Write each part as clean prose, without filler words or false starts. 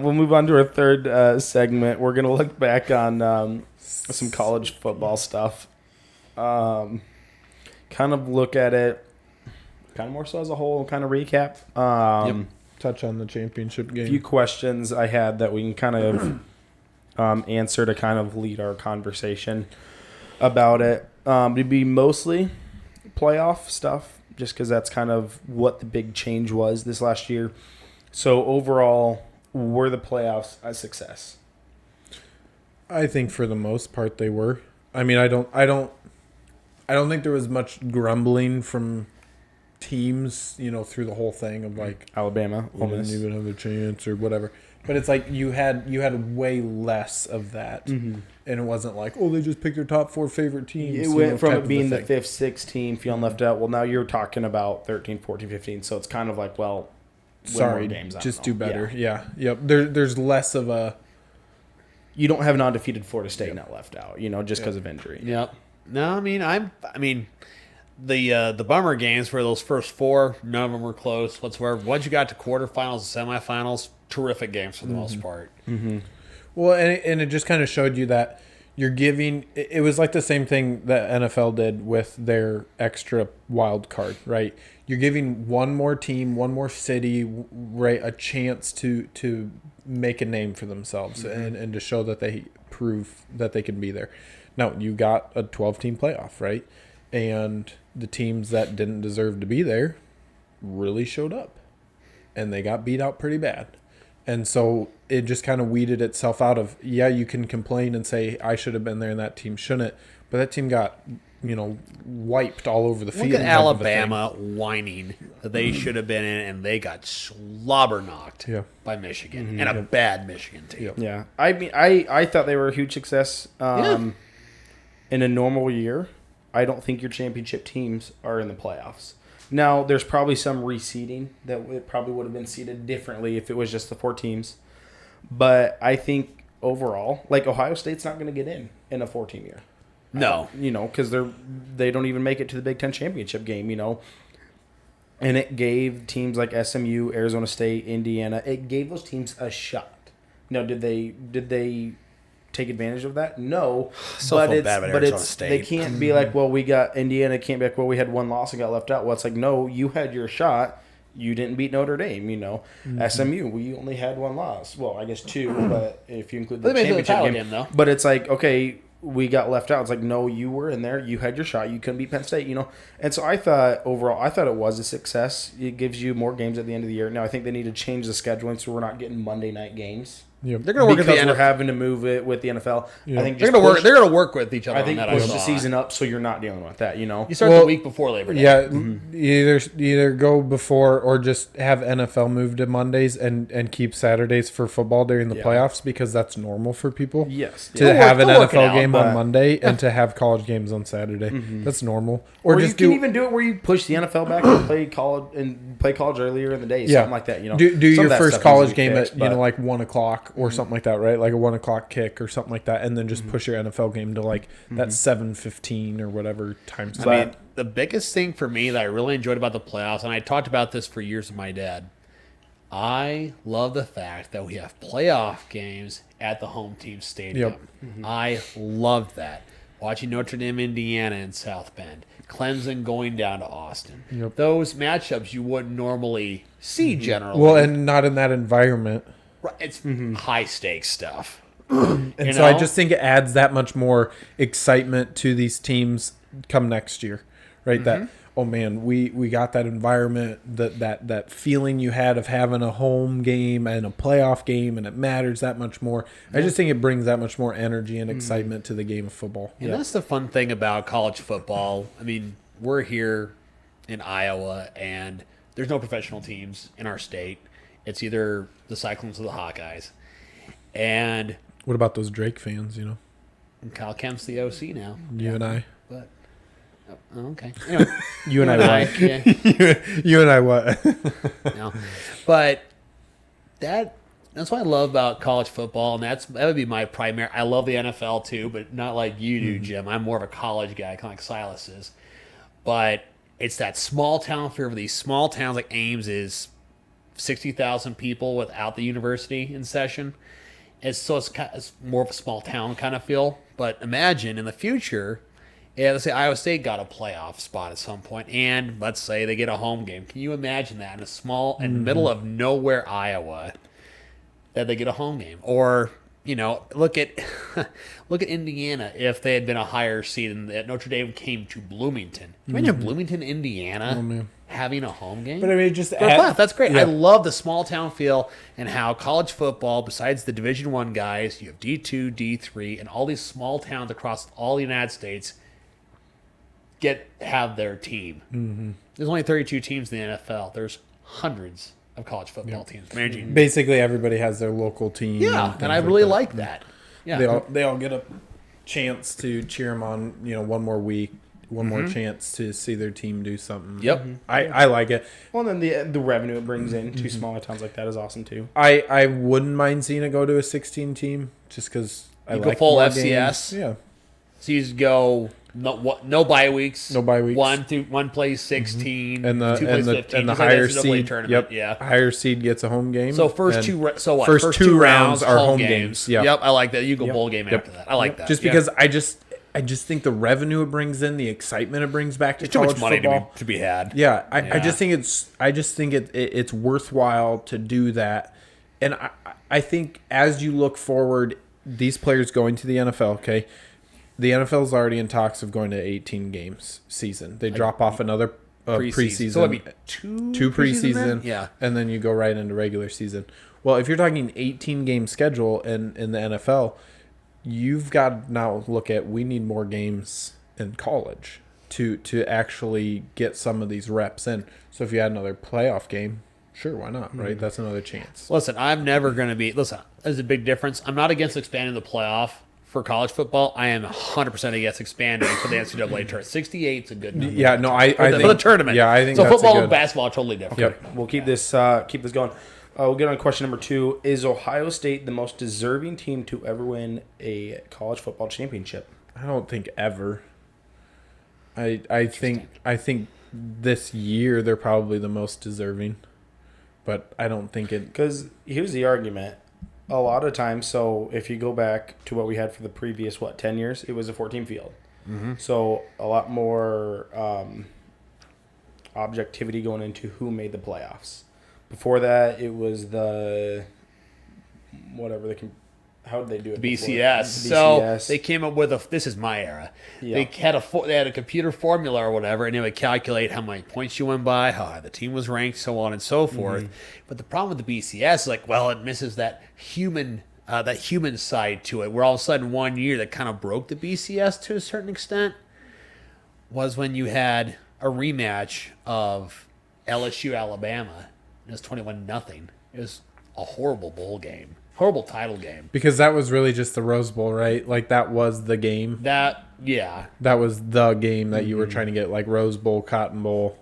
We'll move on to our third segment. We're going to look back on some college football stuff. Kind of look at it kind of more so as a whole, kind of recap. Touch on the championship game. A few questions I had that we can kind of answer to kind of lead our conversation about it. It'd be mostly playoff stuff, just because that's kind of what the big change was this last year. So overall, were the playoffs a success? I think for the most part they were. I mean, I don't think there was much grumbling from teams, through the whole thing of like Alabama, Ole Miss. Didn't even have a chance or whatever. But it's like you had way less of that, and it wasn't like, oh, they just picked their top 4 favorite teams. It went from it being the 5th, 6th team feeling left out. Well, now you're talking about 13, 14, 15. So it's kind of like, well, sorry, games, just do better. Yeah. Yep. There's less of a. You don't have an undefeated Florida State not left out, just because of injury. Yep. No, I mean, the bummer games were those first 4. None of them were close whatsoever. Once you got to quarterfinals and semifinals, terrific games for the most part. Mm-hmm. Well, and it just kind of showed you that you're giving. It was like the same thing that NFL did with their extra wild card, right? You're giving one more team, one more city, right, a chance to make a name for themselves and to show that they prove that they can be there. Now, you got a 12-team playoff, right? And the teams that didn't deserve to be there really showed up. And they got beat out pretty bad. And so it just kind of weeded itself out of, you can complain and say, I should have been there and that team shouldn't. But that team got, wiped all over the field. Look at Alabama whining that they should have been in, and they got slobber knocked by Michigan, and a bad Michigan team. Yeah. I mean, I thought they were a huge success in a normal year. I don't think your championship teams are in the playoffs. Now, there's probably some reseeding that it probably would have been seeded differently if it was just the 4 teams. But I think overall, like Ohio State's not going to get in a 4-team year. No. Because they don't even make it to the Big Ten championship game, And it gave teams like SMU, Arizona State, Indiana, it gave those teams a shot. Now, did they take advantage of that? No. But Arizona State. They can't be like, well, we got Indiana, can't be like, well, we had one loss and got left out. Well, it's like, no, you had your shot. You didn't beat Notre Dame, SMU, we only had one loss. Well, I guess 2, but if you include the championship game, though. But it's like, okay, we got left out. It's like, no, you were in there. You had your shot. You couldn't beat Penn State, And so I thought it was a success. It gives you more games at the end of the year. Now, I think they need to change the scheduling so we're not getting Monday night games. Yep. They're going to work because we're having to move it with the NFL. Yeah. I think they're going to work with each other. I think on that. push the season up so you're not dealing with that. You start the week before Labor Day. Yeah, either go before or just have NFL move to Mondays and keep Saturdays for football during the playoffs because that's normal for people. Yes, to have an NFL game on Monday and to have college games on Saturday. That's normal. Or just you can even do it where you push the NFL back and play college earlier in the day. Something like that. Do your first college game at like 1:00 or something like that, right? Like a 1:00 kick or something like that, and then just push your NFL game to like that 7:15 or whatever time. I mean, the biggest thing for me that I really enjoyed about the playoffs, and I talked about this for years with my dad, I love the fact that we have playoff games at the home team stadium. I loved that. Watching Notre Dame, Indiana in South Bend, Clemson going down to Austin. Those matchups you wouldn't normally see generally. Well, and not in that environment. Right, it's high stakes stuff. And so I just think it adds that much more excitement to these teams come next year, right? That, oh man, we got that environment, that feeling you had of having a home game and a playoff game, and it matters that much more. I just think it brings that much more energy and excitement to the game of football. And that's the fun thing about college football. I mean, we're here in Iowa, and there's no professional teams in our state. It's either the Cyclones or the Hawkeyes. And what about those Drake fans, Kyle Kemp's the OC now. You and I. But okay. Anyway, you and I what? Yeah. You and I what? No. But that's what I love about college football, and that would be my primary. I love the NFL too, but not like you do, Jim. I'm more of a college guy, kind of like Silas is. But it's that small town feel for these small towns like Ames is 60,000 people without the university in session. It's more of a small town kind of feel. But imagine in the future, let's say Iowa State got a playoff spot at some point, and let's say they get a home game. Can you imagine that in the middle of nowhere, Iowa, that they get a home game? Or look at Indiana if they had been a higher seed and that Notre Dame came to Bloomington. Imagine Bloomington, Indiana, having a home game. But I mean, That's great. Yeah. I love the small town feel and how college football, besides the Division I guys, you have D2, D3, and all these small towns across all the United States have their team. Mm-hmm. There's only 32 teams in the NFL. There's hundreds of college football teams managing. Basically, everybody has their local team. Yeah, and I really like that. Yeah, They all get a chance to cheer them on. One more week, one more chance to see their team do something. Yep. I like it. Well, then the revenue it brings in to smaller towns like that is awesome too. I wouldn't mind seeing it go to a 16 team just because I You like go full more FCS. games. Yeah. So you just go no bye weeks. No bye weeks. One plays 16, And two plays 15. the Just like higher NCAA seed. tournament. Yep. Yeah. Higher seed gets a home game. So and first two two rounds are home games. games. Yep. Yep. I like that. You go bowl game after that. I like that. Just because I just think the revenue it brings in, the excitement it brings back to There's too college much money football. to be had. Yeah, I just think it's worthwhile to do that, and I think as you look forward, these players going to the NFL. Okay, the NFL's already in talks of going to 18 games season. They drop off another preseason. So it'd be two preseason, then? Yeah. and then you go right into regular season. Well, if you're talking 18 game schedule in the NFL, you've got to now look at we need more games in college to actually get some of these reps in. So if you add another playoff game, sure, why not, right? That's another chance. Listen, I'm never going to be. Listen, there's a big difference. I'm not against expanding the playoff for college football. I am 100% against expanding for the NCAA tournament. 68 is a good number. Yeah, no, I think for the tournament. Yeah, I think so. that's Football a good, and basketball are totally different. Yep. We'll keep this going. We'll get on question number 2. Is Ohio State the most deserving team to ever win a college football championship? I don't think ever. I think this year they're probably the most deserving, but I don't think it. Because here's the argument. A lot of times, so if you go back to what we had for the previous, 10 years, it was a 14 field. Mm-hmm. So a lot more objectivity going into who made the playoffs. Before that, it was the how did they do it? BCS. So they came up with this is my era. Yeah. They had a computer formula or whatever, and it would calculate how many points you went by, how high the team was ranked, so on and so forth. Mm-hmm. But the problem with the BCS is it misses that human side to it. Where all of a sudden 1 year that kind of broke the BCS to a certain extent was when you had a rematch of LSU Alabama. It was 21-0. It was a horrible bowl game. Horrible title game. Because that was really just the Rose Bowl, right? Like, that was the game. That was the game that you were trying to get, like Rose Bowl, Cotton Bowl.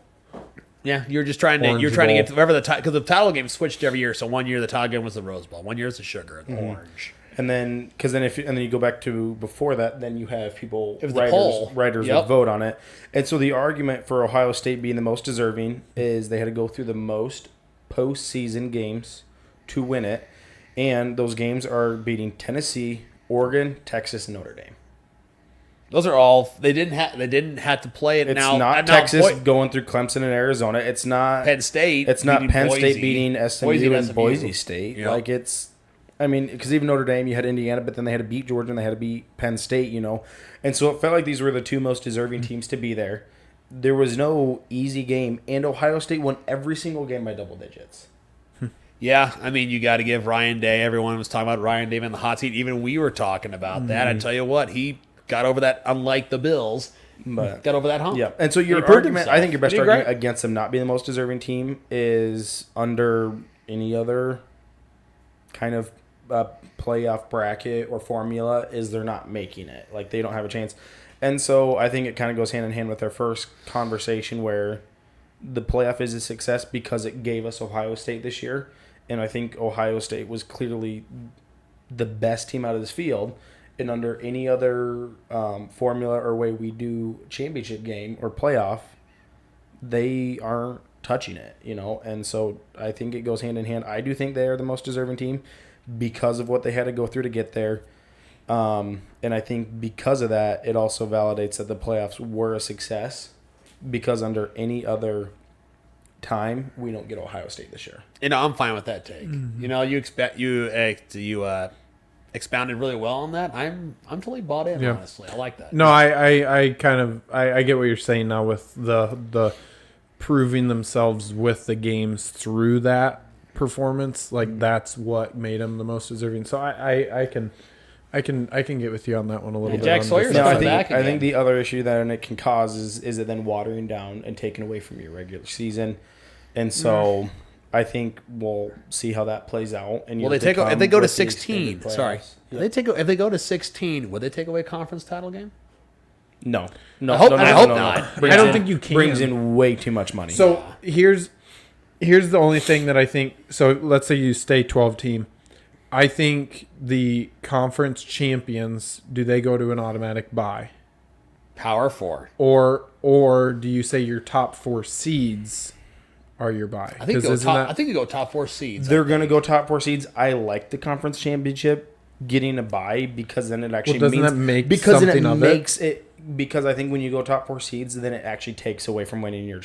Yeah, you're just trying to get wherever because the title game switched every year. So 1 year the title game was the Rose Bowl. 1 year is the sugar, the orange. And then, then you go back to before that, then you have people, writers Yep. would vote on it. And so the argument for Ohio State being the most deserving is they had to go through the most postseason games to win it. And those games are beating Tennessee, Oregon, Texas, and Notre Dame. Those are all they didn't have to play it. It's now. not now, Texas going through Clemson and Arizona. It's not Penn State. It's not Penn Boise. State beating SMU and Boise State. Yep. Because even Notre Dame, you had Indiana, but then they had to beat Georgia and they had to beat Penn State. And so it felt like these were the two most deserving teams to be there. There was no easy game, and Ohio State won every single game by double digits. Yeah, you got to give Ryan Day. Everyone was talking about Ryan Day in the hot seat. Even we were talking about that. I tell you what, he got over that. Unlike the Bills, got over that hump. Yeah, and so your argument, I think your best argument against them not being the most deserving team is under any other kind of playoff bracket or formula is they're not making it. Like, they don't have a chance. And so I think it kind of goes hand in hand with our first conversation where the playoff is a success because it gave us Ohio State this year. And I think Ohio State was clearly the best team out of this field. And under any other formula or way we do championship game or playoff, they aren't touching it, and so I think it goes hand in hand. I do think they are the most deserving team because of what they had to go through to get there. And I think because of that, it also validates that the playoffs were a success because under any other time, we don't get Ohio State this year. I'm fine with that take. You expounded really well on that. I'm totally bought in, honestly. I like that. No, I kind of I get what you're saying now with the proving themselves with the games through that performance. Like that's what made them the most deserving. So I can get with you on that one a little bit. Jack Sawyer's I back again. think the other issue that it can cause is it then watering down and taking away from your regular season, and so I think we'll see how that plays out. And if they go to 16, sorry, if they go to 16, would they take away conference title game? No. I hope not. I don't think you can. Brings in way too much money. So here's the only thing that I think. So let's say you stay 12 team. I think the conference champions, do they go to an automatic bye? Power 4. Or do you say your top 4 seeds are your bye? I think you go top 4 seeds. They're going to go top 4 seeds. I like the conference championship getting a bye because then it actually doesn't that make something of it? Because I think when you go top 4 seeds, then it actually takes away from winning your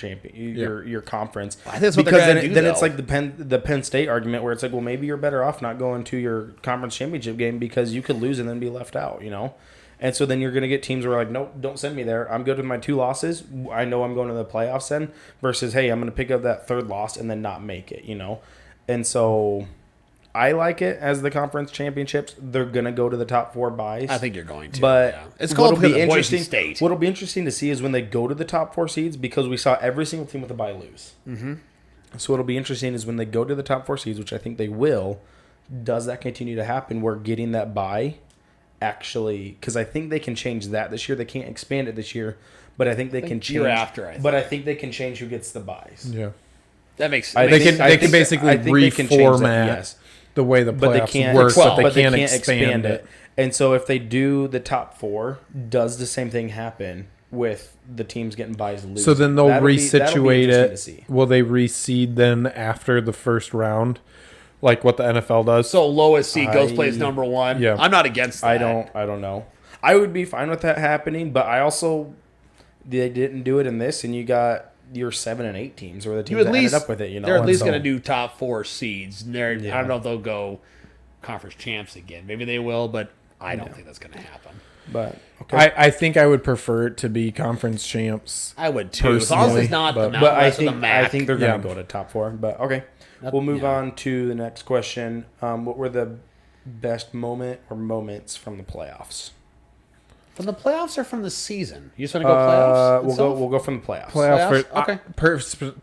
your conference. I think that's what they're going to do. Then it's like the Penn State argument where it's like, well, maybe you're better off not going to your conference championship game because you could lose and then be left out, And so then you're going to get teams who are like, nope, don't send me there. I'm good with my 2 losses. I know I'm going to the playoffs then. Versus, hey, I'm going to pick up that 3rd loss and then not make it, And so I like it as the conference championships. They're going to go to the top 4 byes. I think you're going to. But it's called Boise State. What'll be interesting to see is when they go to the top 4 seeds because we saw every single team with a bye lose. Mm-hmm. So what'll be interesting is when they go to the top 4 seeds, which I think they will, does that continue to happen where getting that bye actually, because I think they can change that this year. They can't expand it this year, but I think they can change. Year after, but I think they can change who gets the byes. Yeah. That makes sense. They can basically reformat the way the playoffs work, but they can't expand it. And so if they do the top 4, does the same thing happen with the teams getting byes and losing? So then they'll resituate it. Will they reseed then after the first round, like what the NFL does? So lowest seed plays number 1. Yeah. I'm not against that. I don't know. I would be fine with that happening, but I also they didn't do it in this, and you got your 7 and 8 teams or the teams that ended up with it. They're at least going to do top 4 seeds. I don't know if they'll go conference champs again. Maybe they will, but I don't think that's going to happen. But okay. I think I would prefer it to be conference champs. I would too. As long as it's not the Mountain West or the MAC. I think they're going to go to top 4. But okay, we'll move on to the next question. What were the best moment or moments from the playoffs? From the playoffs or from the season? You just want to go playoffs? We'll go from the playoffs. Okay.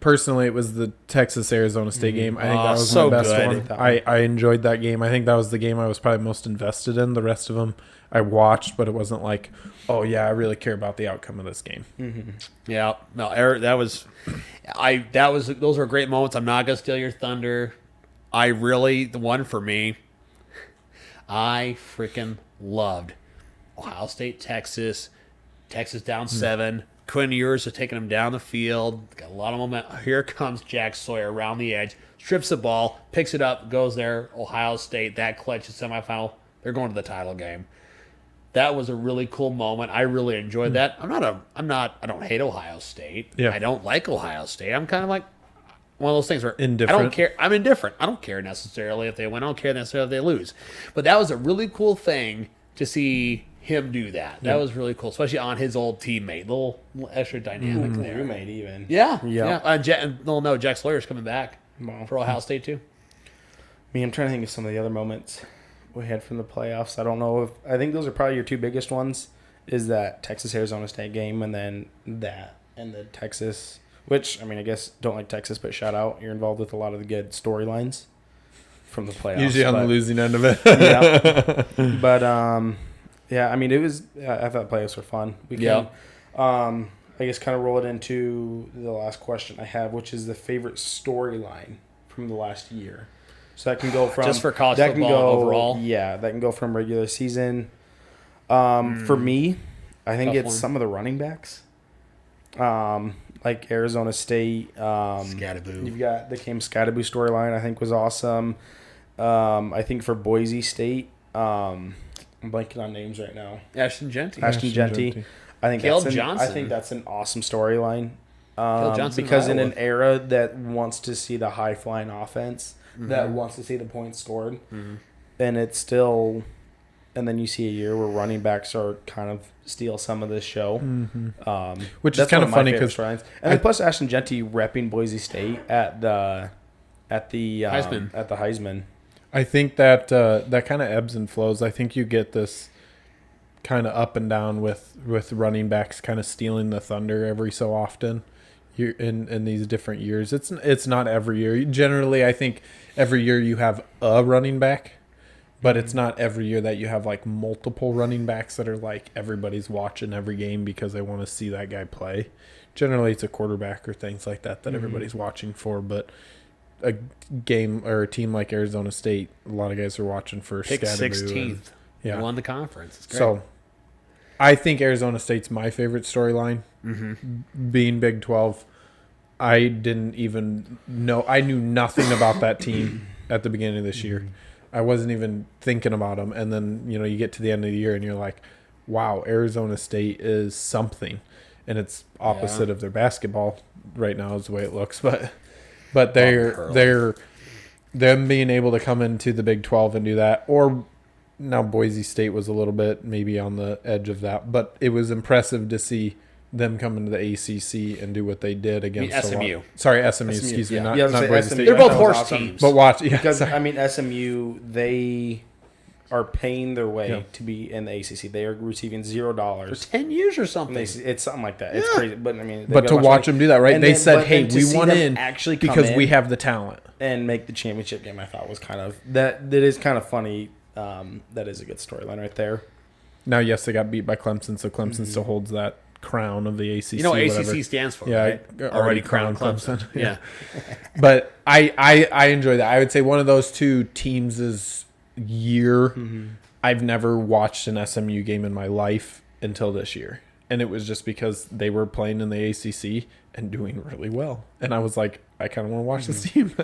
Personally, it was the Texas-Arizona State game. I think that was so my best good. one. I enjoyed that game. I think that was the game I was probably most invested in. The rest of them I watched, but it wasn't like, oh yeah, I really care about the outcome of this game. Mm-hmm. Yeah, no, those were great moments. I'm not gonna steal your thunder. The one for me, I freaking loved Ohio State, Texas down 7. Quinn Ewers are taking them down the field. Got a lot of momentum. Here comes Jack Sawyer around the edge, strips the ball, picks it up, goes there. Ohio State, that clinches semifinal. They're going to the title game. That was a really cool moment. I really enjoyed that. I don't hate Ohio State. Yeah. I don't like Ohio State. I'm kind of like one of those things where indifferent. I don't care. I'm indifferent. I don't care necessarily if they win. I don't care necessarily if they lose. But that was a really cool thing to see him do that. That was really cool, especially on his old teammate. Little extra dynamic there. Roommate even. Yeah. Jack Sawyer's coming back for Ohio State too. I'm trying to think of some of the other moments we had from the playoffs. I think those are probably your 2 biggest ones. Is that Texas-Arizona State game, and then that and the Texas, which I guess don't like Texas, but shout out, you're involved with a lot of the good storylines from the playoffs. Usually on the losing end of it. Yeah. But it was. I thought playoffs were fun. We can, I guess, kind of roll it into the last question I have, which is the favorite storyline from the last year. So that can go from just for college football overall. Yeah, that can go from regular season. For me, I think it's some of the running backs. like Arizona State. Scattaboo. You've got the Cam Scattaboo storyline. I think was awesome. I think for Boise State, I'm blanking on names right now. Ashton Genty. Ashton Genty. I think Caleb that's Johnson. I think that's an awesome storyline. Johnson Because in Iowa. an era that wants to see the high flying offense, that wants to see the points scored, and it's still, and then you see a year where running backs are kind of steal some of this show, Which is that's kind one of funny my favorite because storylines. And then plus Ashton Genty repping Boise State at the Heisman. at the Heisman. I think that that kind of ebbs and flows. I think you get this kind of up and down with running backs kind of stealing the thunder every so often. You're in these different years. It's not every year. Generally, I think every year you have a running back, but it's not every year that you have like multiple running backs that are like everybody's watching every game because they want to see that guy play. Generally, it's a quarterback or things like that everybody's watching for, but a game or a team like Arizona State, a lot of guys are watching for Picked Scattaboo 16th. Yeah. Won the conference. It's great. So, I think Arizona State's my favorite storyline. Being Big 12, I didn't even know. I knew nothing about that team at the beginning of this year. I wasn't even thinking about them. And then, you get to the end of the year and you're like, wow, Arizona State is something. And it's opposite of their basketball right now is the way it looks. But they're them being able to come into the Big 12 and do that, or now Boise State was a little bit maybe on the edge of that, but it was impressive to see them come into the ACC and do what they did against SMU. SMU, excuse me, not SMU. Boise State. They're both That was horse awesome. teams. But watch, Because sorry. I mean SMU, they are paying their way to be in the ACC. They are receiving $0. 10 years or something. It's something like that. It's crazy, but I mean, they've But got to a bunch watch of them do that, right? and They then- said, but "Hey, then to we see want them in actually come because in we have the talent." and make the championship game." I thought was kind of that is kind of funny. That is a good storyline right there. Now, yes, they got beat by Clemson, so Clemson still holds that crown of the ACC. You know what whatever. ACC stands for, Yeah, right? already crowned Clemson. Yeah. But I enjoy that. I would say one of those two teams' year. I've never watched an SMU game in my life until this year, and it was just because they were playing in the ACC and doing really well, and I was like, I kind of want to watch this team.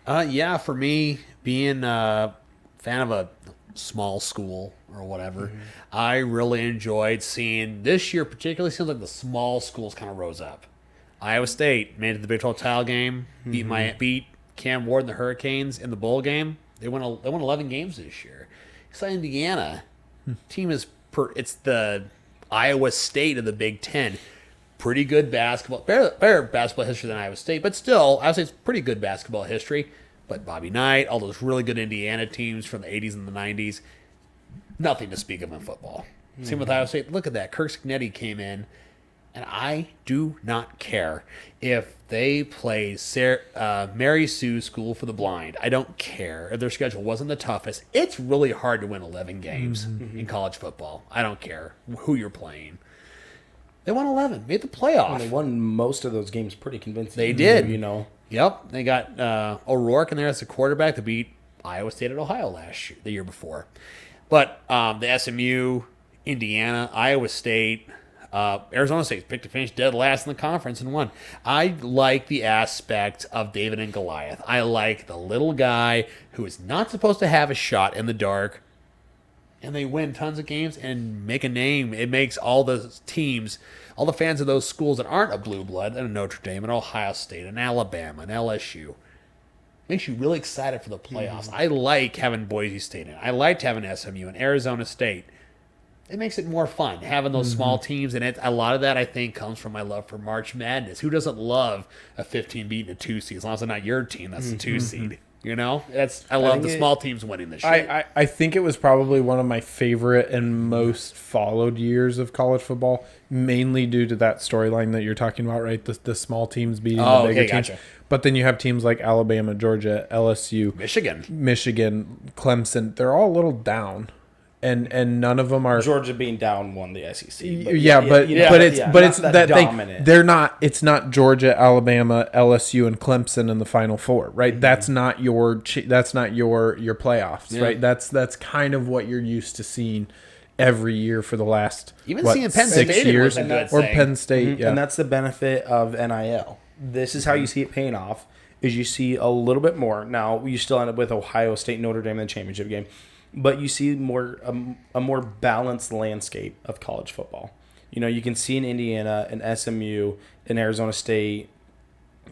Yeah, for me, being a fan of a small school or whatever, I really enjoyed seeing this year, particularly seems like the small schools kind of rose up. Iowa State made it to the Big 12 title game, beat Cam Ward and the Hurricanes in the bowl game. They won 11 games this year. So Indiana team it's the Iowa State of the Big 10. Pretty good basketball, better basketball history than Iowa State, but still, I would say it's pretty good basketball history. But Bobby Knight, all those really good Indiana teams from the 80s and the 90s, nothing to speak of in football. Same with Iowa State. Look at that. Kirk Signetti came in, and I do not care if they play Mary Sue School for the Blind. I don't care if their schedule wasn't the toughest. It's really hard to win 11 games in college football. I don't care who you're playing. They won 11, made the playoff. And they won most of those games pretty convincing. They did. Yep. They got O'Rourke in there as the quarterback to beat Iowa State at Ohio the year before. But the SMU, Indiana, Iowa State, Arizona State picked to finish dead last in the conference and won. I like the aspect of David and Goliath. I like the little guy who is not supposed to have a shot in the dark, and they win tons of games and make a name. It makes all the teams, all the fans of those schools that aren't a blue blood, and Notre Dame, and Ohio State, and Alabama, and LSU, makes you really excited for the playoffs. I like having Boise State in. I liked having SMU and Arizona State. It makes it more fun having those small teams, and a lot of that I think comes from my love for March Madness. Who doesn't love a 15 beating a 2 seed? As long as it's not your team, that's the 2 seed. I love the small teams winning this year. I think it was probably one of my favorite and most followed years of college football, mainly due to that storyline that you're talking about, right? The small teams beating the bigger teams. Gotcha. But then you have teams like Alabama, Georgia, LSU, Michigan, Clemson. They're all a little down. And none of them are Georgia being down won the SEC. but it's that dominant thing. They're not. It's not Georgia, Alabama, LSU, and Clemson in the Final Four, right? That's not your. That's not your playoffs, right? That's kind of what you're used to seeing every year for the last Even seeing Penn 6 State years, was a good or thing. Penn State, yeah. And that's the benefit of NIL. This is how you see it paying off. Is you see a little bit more. Now you still end up with Ohio State, Notre Dame in the championship game, but you see more a more balanced landscape of college football. You know, you can see in Indiana, and SMU, and Arizona State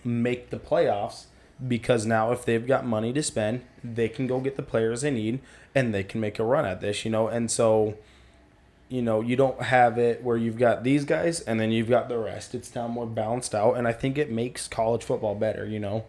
make the playoffs because now if they've got money to spend, they can go get the players they need and they can make a run at this. You know, and so. You know, you don't have it where you've got these guys and then you've got the rest. It's now more balanced out, and I think it makes college football better, you know.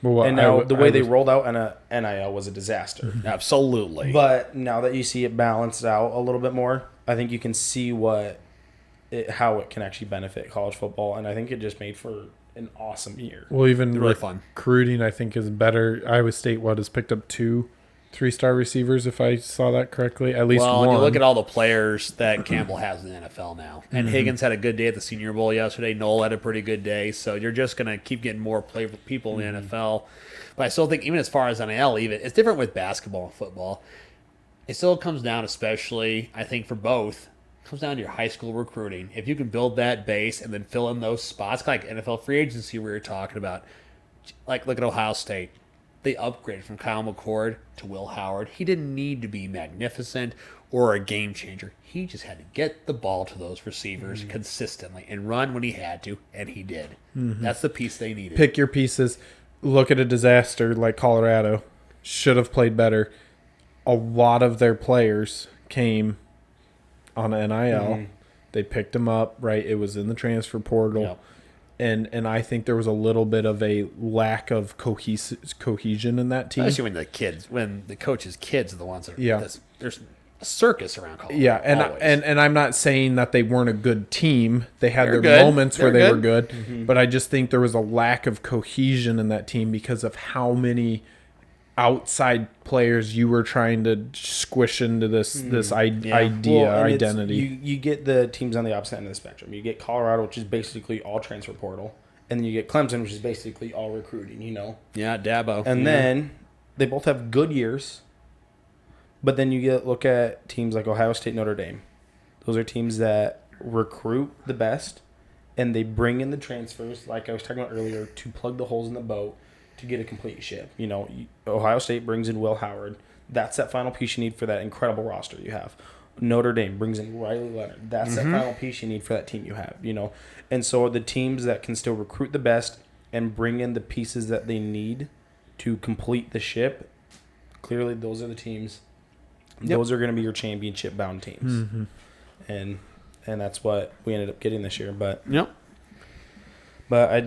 Well, and now the way they rolled out NIL was a disaster. Absolutely. But now that you see it balanced out a little bit more, I think you can see how it can actually benefit college football, and I think it just made for an awesome year. Well, even really fun. Recruiting, I think, is better. Iowa State, has picked up 2 3-star receivers, if I saw that correctly. At least one. You look at all the players that Campbell has in the NFL now. And Higgins had a good day at the Senior Bowl yesterday. Noel had a pretty good day. So you're just going to keep getting more people in the NFL. But I still think, even as far as NIL, it's different with basketball and football. It still comes down, especially, I think, for both, it comes down to your high school recruiting. If you can build that base and then fill in those spots, like NFL free agency we were talking about. Like, look at Ohio State. They upgraded from Kyle McCord to Will Howard. He didn't need to be magnificent or a game changer. He just had to get the ball to those receivers consistently and run when he had to, and he did. That's the piece they needed. Pick your pieces. Look at a disaster like Colorado. Should have played better. A lot of their players came on NIL. They picked them up, right? It was in the transfer portal. Yep. And I think there was a little bit of a lack of cohesion in that team. Especially when the coach's kids are the ones that are, there's a circus around college. Yeah, and I'm not saying that they weren't a good team. They had their moments where they were good, but I just think there was a lack of cohesion in that team because of how many outside players you were trying to squish into this identity. You get the teams on the opposite end of the spectrum. You get Colorado, which is basically all transfer portal, and then you get Clemson, which is basically all recruiting. You know. Yeah, Dabo. And then they both have good years, but then you look at teams like Ohio State, Notre Dame. Those are teams that recruit the best, and they bring in the transfers, like I was talking about earlier, to plug the holes in the boat to get a complete ship. You know, Ohio State brings in Will Howard. That's that final piece you need for that incredible roster you have. Notre Dame brings in Riley Leonard. That's that final piece you need for that team you have, you know. And so the teams that can still recruit the best and bring in the pieces that they need to complete the ship, clearly those are the teams. Yep. Those are going to be your championship-bound teams. And that's what we ended up getting this year. But I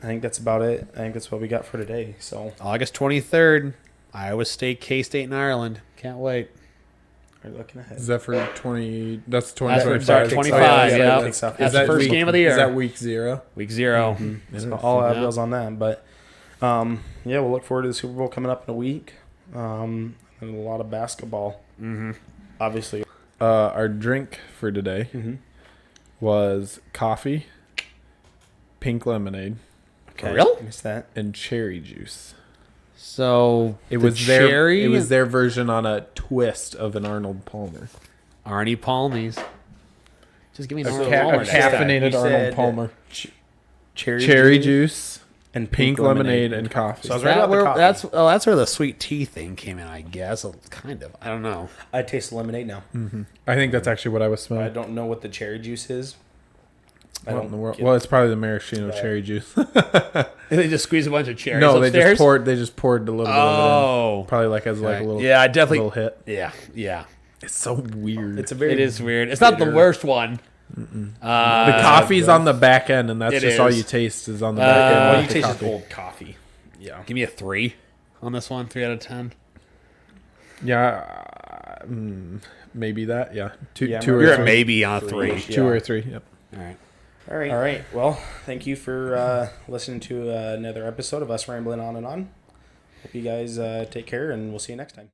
think that's about it. I think that's what we got for today. So August 23rd, Iowa State, K-State, and Ireland. Can't wait. We're looking ahead. Is that for 20? That's 20. That's for 25. Yeah, that's the first game of the year. Is that week 0? Week 0. So all eyeballs on that. But we'll look forward to the Super Bowl coming up in a week. And a lot of basketball. Obviously. Our drink for today was coffee, pink lemonade. Okay. Real? I missed that. And cherry juice. So it was cherry. It was their version on a twist of an Arnold Palmer. Arnie Palmies. Just give me a caffeinated Arnold Palmer. Cherry juice and pink lemonade and coffee. So I was right about the coffee. That's where the sweet tea thing came in, I guess. Kind of. I don't know. I taste lemonade now. I think that's actually what I was smelling. I don't know what the cherry juice is. Well, it's probably the maraschino cherry juice. They just squeeze a bunch of cherries. No, upstairs? they just poured a little bit of it in. Probably like as like a little. Yeah, I definitely. Little hit. Yeah. It's so weird. It is weird. It's not the worst one. The coffee's on the back end, and that's just all you taste is on the back end. All you taste is cold coffee. Yeah. Give me a 3 on this one. 3 out of 10. Yeah, maybe that. Yeah, two or you're three. A maybe on a 3. 2 or 3. Yep. All right. Well, thank you for listening to another episode of us rambling on and on. Hope you guys take care, and we'll see you next time.